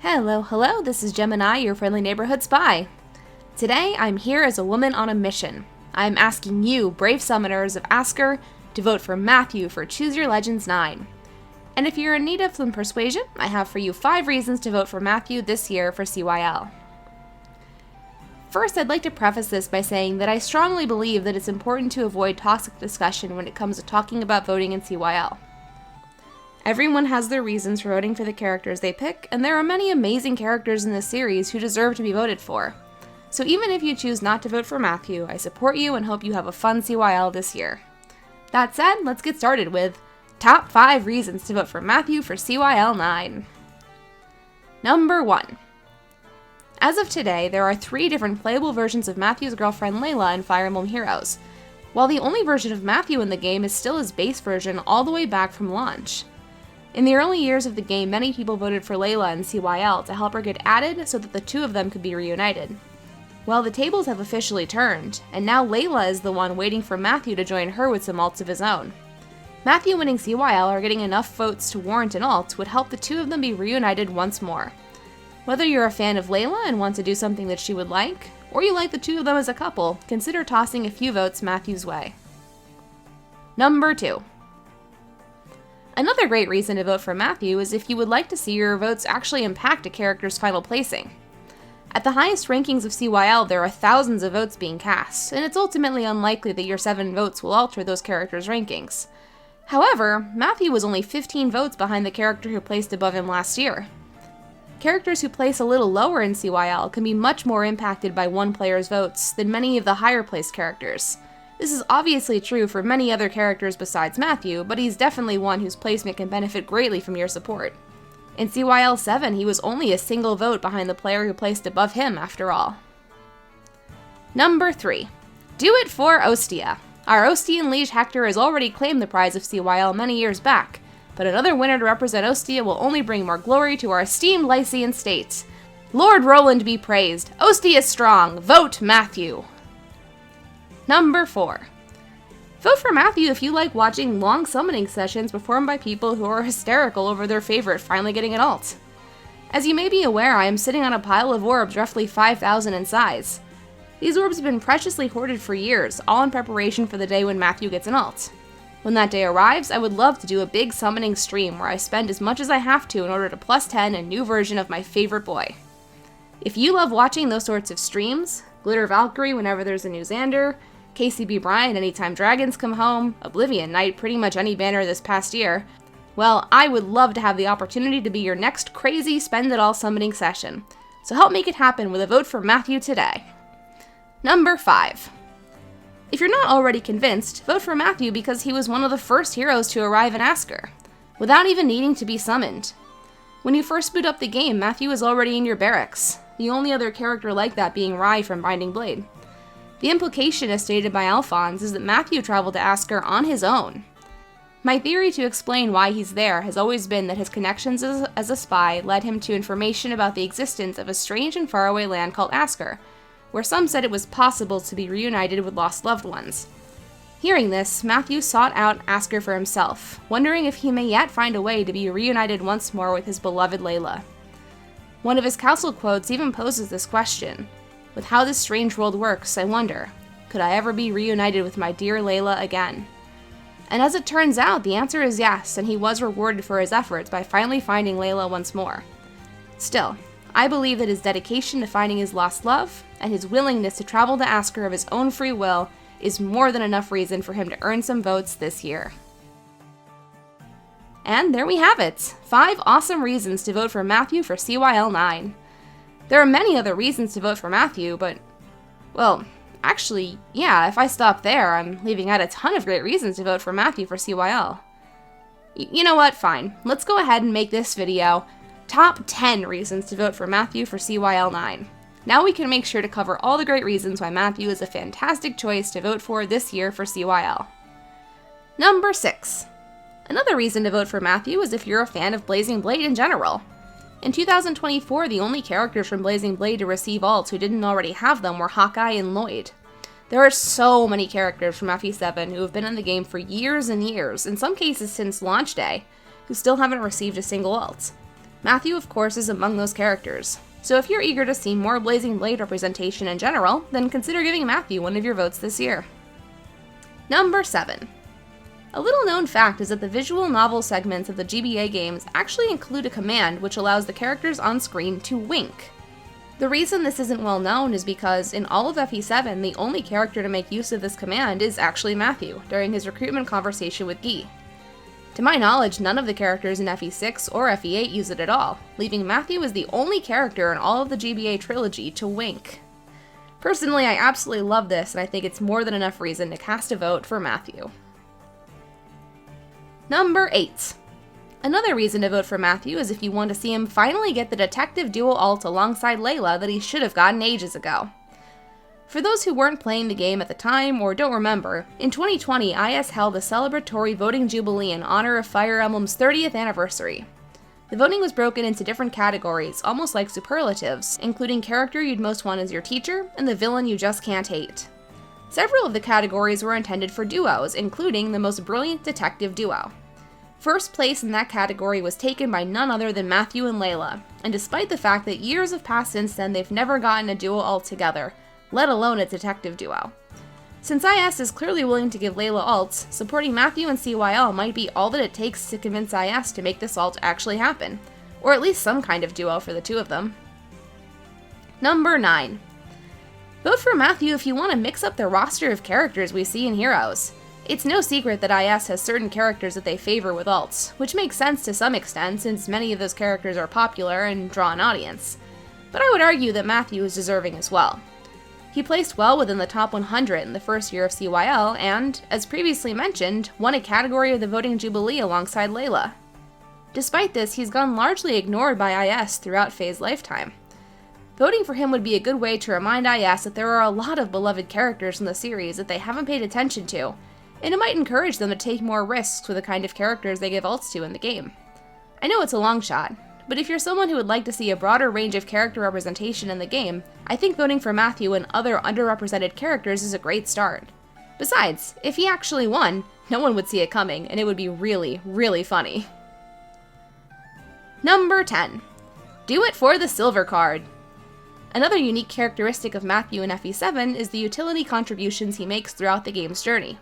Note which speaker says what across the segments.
Speaker 1: Hello, this is Gemini, your friendly neighborhood spy. Today, I'm here as a woman on a mission. I'm asking you, brave summoners of Asker, to vote for Matthew for Choose Your Legends 9. And if you're in need of some persuasion, I have for you 5 reasons to vote for Matthew this year for CYL. First, I'd like to preface this by saying that I strongly believe that it's important to avoid toxic discussion when it comes to talking about voting in CYL. Everyone has their reasons for voting for the characters they pick, and there are many amazing characters in this series who deserve to be voted for. So even if you choose not to vote for Matthew, I support you and hope you have a fun CYL this year. That said, let's get started with Top 5 Reasons to Vote for Matthew for CYL 9. Number 1. As of today, there are 3 different playable versions of Matthew's girlfriend Layla in Fire Emblem Heroes, while the only version of Matthew in the game is still his base version all the way back from launch. In the early years of the game, many people voted for Layla in CYL to help her get added so that the two of them could be reunited. Well, the tables have officially turned, and now Layla is the one waiting for Matthew to join her with some alts of his own. Matthew winning CYL or getting enough votes to warrant an alt would help the two of them be reunited once more. Whether you're a fan of Layla and want to do something that she would like, or you like the two of them as a couple, consider tossing a few votes Matthew's way. Number 2. Another great reason to vote for Matthew is if you would like to see your votes actually impact a character's final placing. At the highest rankings of CYL, there are thousands of votes being cast, and it's ultimately unlikely that your 7 votes will alter those characters' rankings. However, Matthew was only 15 votes behind the character who placed above him last year. Characters who place a little lower in CYL can be much more impacted by one player's votes than many of the higher placed characters. This is obviously true for many other characters besides Matthew, but he's definitely one whose placement can benefit greatly from your support. In CYL 7, he was only a single vote behind the player who placed above him, after all. Number 3. Do it for Ostia. Our Ostian liege Hector has already claimed the prize of CYL many years back, but another winner to represent Ostia will only bring more glory to our esteemed Lycian state. Lord Roland be praised. Ostia strong. Vote Matthew. Number 4. Vote for Matthew if you like watching long summoning sessions performed by people who are hysterical over their favorite finally getting an alt. As you may be aware, I am sitting on a pile of orbs roughly 5,000 in size. These orbs have been preciously hoarded for years, all in preparation for the day when Matthew gets an alt. When that day arrives, I would love to do a big summoning stream where I spend as much as I have to in order to plus 10 a new version of my favorite boy. If you love watching those sorts of streams, Glitter Valkyrie whenever there's a new Xander, KCB Bryant anytime dragons come home, Oblivion Knight pretty much any banner this past year, well, I would love to have the opportunity to be your next crazy spend-it-all summoning session. So help make it happen with a vote for Matthew today. Number 5. If you're not already convinced, vote for Matthew because he was one of the first heroes to arrive in Asker, without even needing to be summoned. When you first boot up the game, Matthew was already in your barracks, the only other character like that being Rai from Binding Blade. The implication, as stated by Alphonse, is that Matthew traveled to Asker on his own. My theory to explain why he's there has always been that his connections as a spy led him to information about the existence of a strange and faraway land called Asker, where some said it was possible to be reunited with lost loved ones. Hearing this, Matthew sought out Asker for himself, wondering if he may yet find a way to be reunited once more with his beloved Layla. One of his council quotes even poses this question: "With how this strange world works, I wonder, could I ever be reunited with my dear Layla again?" And as it turns out, the answer is yes, and he was rewarded for his efforts by finally finding Layla once more. Still, I believe that his dedication to finding his lost love, and his willingness to travel to Asker of his own free will, is more than enough reason for him to earn some votes this year. And there we have it! 5 awesome reasons to vote for Matthew for CYL 9. There are many other reasons to vote for Matthew, but, well, actually, yeah, if I stop there, I'm leaving out a ton of great reasons to vote for Matthew for CYL. You know what, fine. Let's go ahead and make this video Top 10 Reasons to Vote for Matthew for CYL 9. Now we can make sure to cover all the great reasons why Matthew is a fantastic choice to vote for this year for CYL. Number 6. Another reason to vote for Matthew is if you're a fan of Blazing Blade in general. In 2024, the only characters from Blazing Blade to receive alts who didn't already have them were Hawkeye and Lloyd. There are so many characters from FE7 who have been in the game for years and years, in some cases since launch day, who still haven't received a single alt. Matthew, of course, is among those characters. So if you're eager to see more Blazing Blade representation in general, then consider giving Matthew one of your votes this year. Number 7. A little known fact is that the visual novel segments of the GBA games actually include a command which allows the characters on screen to wink. The reason this isn't well known is because in all of FE7, the only character to make use of this command is actually Matthew, during his recruitment conversation with Guy. To my knowledge, none of the characters in FE6 or FE8 use it at all, leaving Matthew as the only character in all of the GBA trilogy to wink. Personally, I absolutely love this, and I think it's more than enough reason to cast a vote for Matthew. Number 8. Another reason to vote for Matthew is if you want to see him finally get the detective duo ult alongside Layla that he should have gotten ages ago. For those who weren't playing the game at the time or don't remember, in 2020 IS held a celebratory voting jubilee in honor of Fire Emblem's 30th anniversary. The voting was broken into different categories, almost like superlatives, including character you'd most want as your teacher and the villain you just can't hate. Several of the categories were intended for duos, including the most brilliant detective duo. First place in that category was taken by none other than Matthew and Layla, and despite the fact that years have passed since then, they've never gotten a duo ult together, let alone a detective duo. Since IS is clearly willing to give Layla ults, supporting Matthew and CYL might be all that it takes to convince IS to make this ult actually happen, or at least some kind of duo for the two of them. Number 9. Vote for Matthew if you want to mix up the roster of characters we see in Heroes. It's no secret that IS has certain characters that they favor with ults, which makes sense to some extent since many of those characters are popular and draw an audience. But I would argue that Matthew is deserving as well. He placed well within the top 100 in the first year of CYL and, as previously mentioned, won a category of the Voting Jubilee alongside Layla. Despite this, he's gone largely ignored by IS throughout Faye's lifetime. Voting for him would be a good way to remind IS that there are a lot of beloved characters in the series that they haven't paid attention to, and it might encourage them to take more risks with the kind of characters they give ults to in the game. I know it's a long shot, but if you're someone who would like to see a broader range of character representation in the game, I think voting for Matthew and other underrepresented characters is a great start. Besides, if he actually won, no one would see it coming, and it would be really, really funny. Number 10. Do it for the silver card. Another unique characteristic of Matthew in FE7 is the utility contributions he makes throughout the game's journey.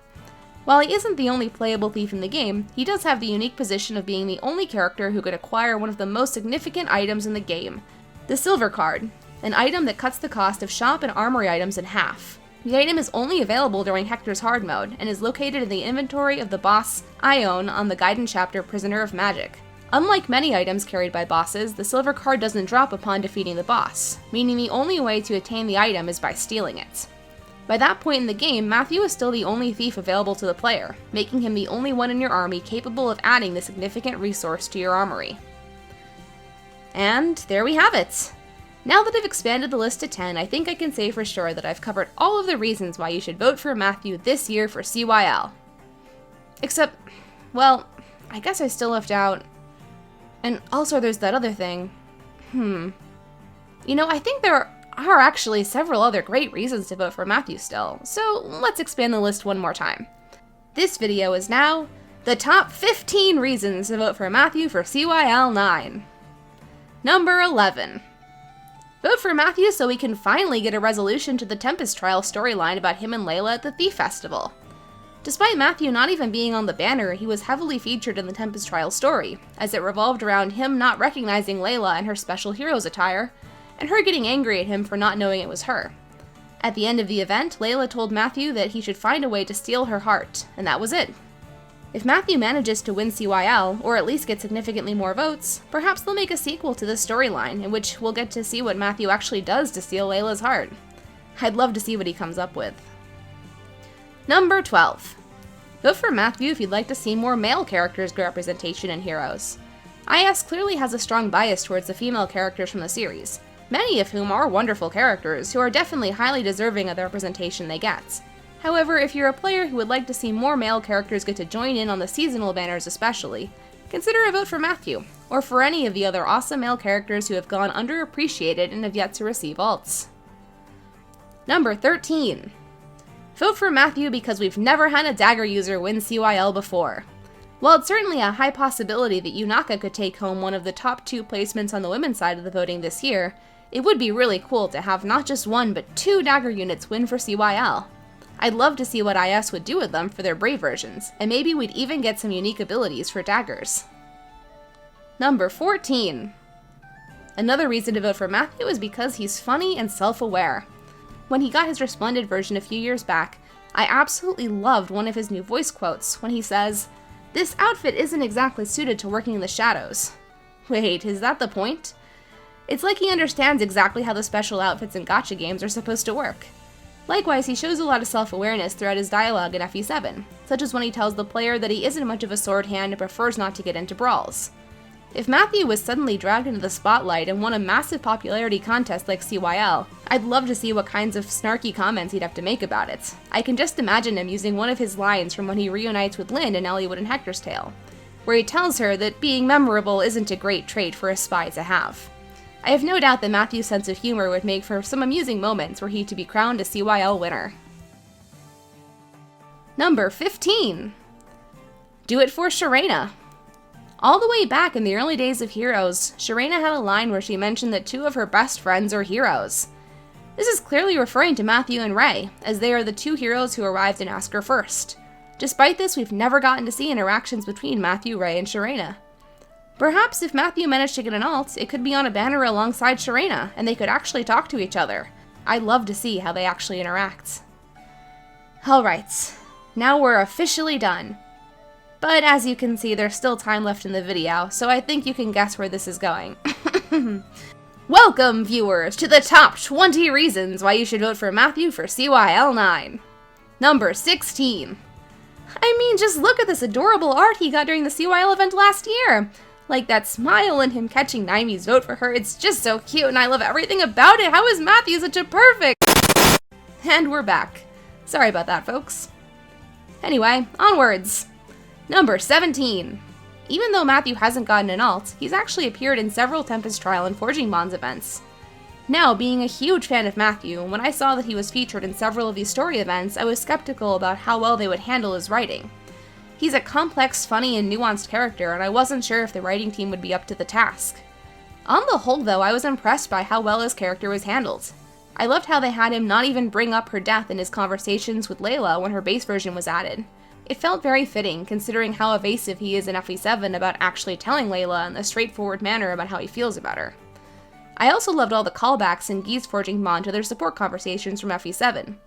Speaker 1: While he isn't the only playable thief in the game, he does have the unique position of being the only character who could acquire one of the most significant items in the game, the silver card, an item that cuts the cost of shop and armory items in half. The item is only available during Hector's hard mode, and is located in the inventory of the boss Ione on the Gaiden chapter Prisoner of Magic. Unlike many items carried by bosses, the silver card doesn't drop upon defeating the boss, meaning the only way to attain the item is by stealing it. By that point in the game, Matthew is still the only thief available to the player, making him the only one in your army capable of adding the significant resource to your armory. And there we have it! Now that I've expanded the list to 10, I think I can say for sure that I've covered all of the reasons why you should vote for Matthew this year for CYL. Except, well, I guess I still left out... And also there's that other thing. You know, I think there are actually several other great reasons to vote for Matthew still, so let's expand the list one more time. This video is now the top 15 reasons to vote for Matthew for CYL 9. Number 11. Vote for Matthew so we can finally get a resolution to the Tempest Trial storyline about him and Layla at the Thief Festival. Despite Matthew not even being on the banner, he was heavily featured in the Tempest Trial story, as it revolved around him not recognizing Layla in her special hero's attire, and her getting angry at him for not knowing it was her. At the end of the event, Layla told Matthew that he should find a way to steal her heart, and that was it. If Matthew manages to win CYL, or at least get significantly more votes, perhaps they'll make a sequel to this storyline, in which we'll get to see what Matthew actually does to steal Layla's heart. I'd love to see what he comes up with. Number 12. Vote for Matthew if you'd like to see more male characters get representation in Heroes. IS clearly has a strong bias towards the female characters from the series, many of whom are wonderful characters who are definitely highly deserving of the representation they get. However, if you're a player who would like to see more male characters get to join in on the seasonal banners especially, consider a vote for Matthew, or for any of the other awesome male characters who have gone underappreciated and have yet to receive ults. Number 13. Vote for Matthew because we've never had a dagger user win CYL before. While it's certainly a high possibility that Yunaka could take home one of the top 2 placements on the women's side of the voting this year, it would be really cool to have not just 1 but 2 dagger units win for CYL. I'd love to see what IS would do with them for their Brave versions, and maybe we'd even get some unique abilities for daggers. Number 14. Another reason to vote for Matthew is because he's funny and self-aware. When he got his Resplendent version a few years back, I absolutely loved one of his new voice quotes when he says, "This outfit isn't exactly suited to working in the shadows." Wait, is that the point? It's like he understands exactly how the special outfits in gacha games are supposed to work. Likewise, he shows a lot of self-awareness throughout his dialogue in FE7, such as when he tells the player that he isn't much of a sword hand and prefers not to get into brawls. If Matthew was suddenly dragged into the spotlight and won a massive popularity contest like CYL, I'd love to see what kinds of snarky comments he'd have to make about it. I can just imagine him using one of his lines from when he reunites with Lynn in Elliowood and Hector's Tale, where he tells her that being memorable isn't a great trait for a spy to have. I have no doubt that Matthew's sense of humor would make for some amusing moments were he to be crowned a CYL winner. Number 15. Do it for Sharena. All the way back in the early days of Heroes, Sharena had a line where she mentioned that 2 of her best friends are heroes. This is clearly referring to Matthew and Ray, as they are the 2 heroes who arrived in Asker first. Despite this, we've never gotten to see interactions between Matthew, Ray, and Sharena. Perhaps if Matthew managed to get an alt, it could be on a banner alongside Sharena, and they could actually talk to each other. I'd love to see how they actually interact. Alright, now we're officially done. But as you can see, there's still time left in the video, so I think you can guess where this is going. Welcome, viewers, to the top 20 reasons why you should vote for Matthew for CYL 9. Number 16. I mean, just look at this adorable art he got during the CYL event last year. Like that smile and him catching Naimi's vote for her, it's just so cute and I love everything about it. How is Matthew such a perfect? And we're back. Sorry about that, folks. Anyway, onwards. Number 17. Even though Matthew hasn't gotten an alt, he's actually appeared in several Tempest Trial and Forging Bonds events. Now, being a huge fan of Matthew, when I saw that he was featured in several of these story events, I was skeptical about how well they would handle his writing. He's a complex, funny, and nuanced character, and I wasn't sure if the writing team would be up to the task. On the whole, though, I was impressed by how well his character was handled. I loved how they had him not even bring up her death in his conversations with Layla when her base version was added. It felt very fitting, considering how evasive he is in FE7 about actually telling Layla in a straightforward manner about how he feels about her. I also loved all the callbacks in Guy's Forging Bond to their support conversations from FE7.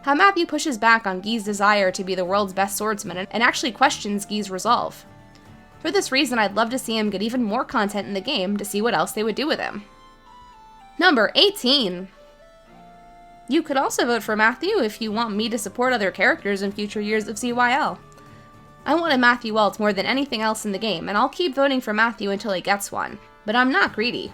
Speaker 1: How Matthew pushes back on Guy's desire to be the world's best swordsman and actually questions Guy's resolve. For this reason, I'd love to see him get even more content in the game to see what else they would do with him. Number 18. You could also vote for Matthew if you want me to support other characters in future years of CYL. I want a Matthew alt more than anything else in the game, and I'll keep voting for Matthew until he gets one, but I'm not greedy.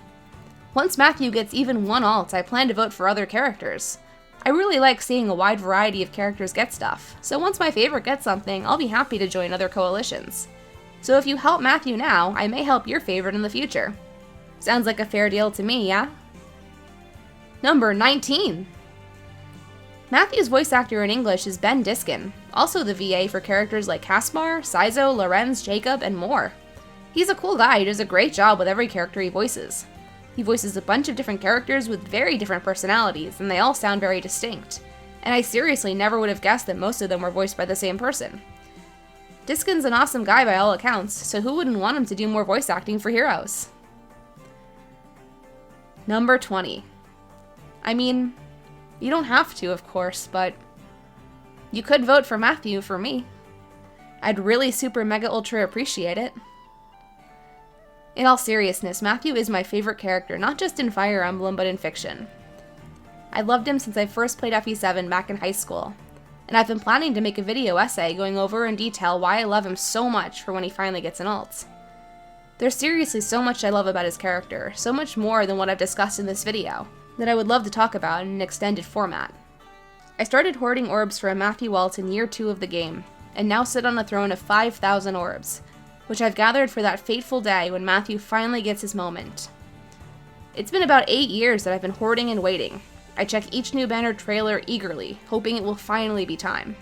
Speaker 1: Once Matthew gets even one alt, I plan to vote for other characters. I really like seeing a wide variety of characters get stuff, so once my favorite gets something, I'll be happy to join other coalitions. So if you help Matthew now, I may help your favorite in the future. Sounds like a fair deal to me, yeah? Number 19. Matthew's voice actor in English is Ben Diskin, also the VA for characters like Caspar, Saizo, Lorenz, Jacob, and more. He's a cool guy who does a great job with every character he voices. He voices a bunch of different characters with very different personalities, and they all sound very distinct. And I seriously never would have guessed that most of them were voiced by the same person. Diskin's an awesome guy by all accounts, so who wouldn't want him to do more voice acting for heroes? Number 20. I mean, you don't have to, of course, but you could vote for Matthew for me. I'd really super mega ultra appreciate it. In all seriousness, Matthew is my favorite character, not just in Fire Emblem, but in fiction. I loved him since I first played FE7 back in high school, and I've been planning to make a video essay going over in detail why I love him so much for when he finally gets an alt. There's seriously so much I love about his character, so much more than what I've discussed in this video, that I would love to talk about in an extended format. I started hoarding orbs for a Matthew alt in year 2 of the game, and now sit on a throne of 5,000 orbs, which I've gathered for that fateful day when Matthew finally gets his moment. It's been about 8 years that I've been hoarding and waiting. I check each new banner trailer eagerly, hoping it will finally be time.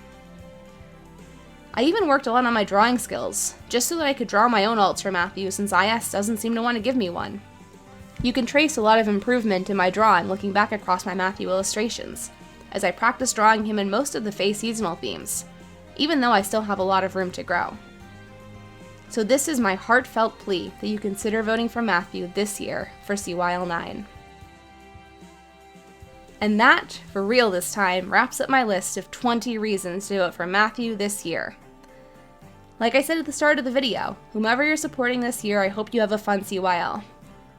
Speaker 1: I even worked a lot on my drawing skills, just so that I could draw my own alts for Matthew since IS doesn't seem to want to give me one. You can trace a lot of improvement in my drawing looking back across my Matthew illustrations, as I practice drawing him in most of the Fae seasonal themes, even though I still have a lot of room to grow. So this is my heartfelt plea that you consider voting for Matthew this year for CYL 9. And that, for real this time, wraps up my list of 20 reasons to vote for Matthew this year. Like I said at the start of the video, whomever you're supporting this year, I hope you have a fun CYL.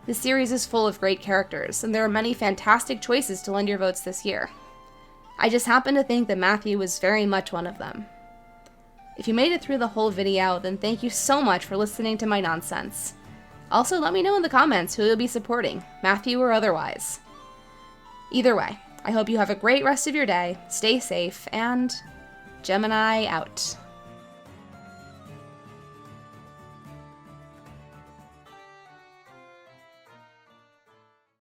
Speaker 1: This series is full of great characters, and there are many fantastic choices to lend your votes this year. I just happen to think that Matthew was very much one of them. If you made it through the whole video, then thank you so much for listening to my nonsense. Also, let me know in the comments who you'll be supporting, Matthew or otherwise. Either way, I hope you have a great rest of your day, stay safe, and Gemini out.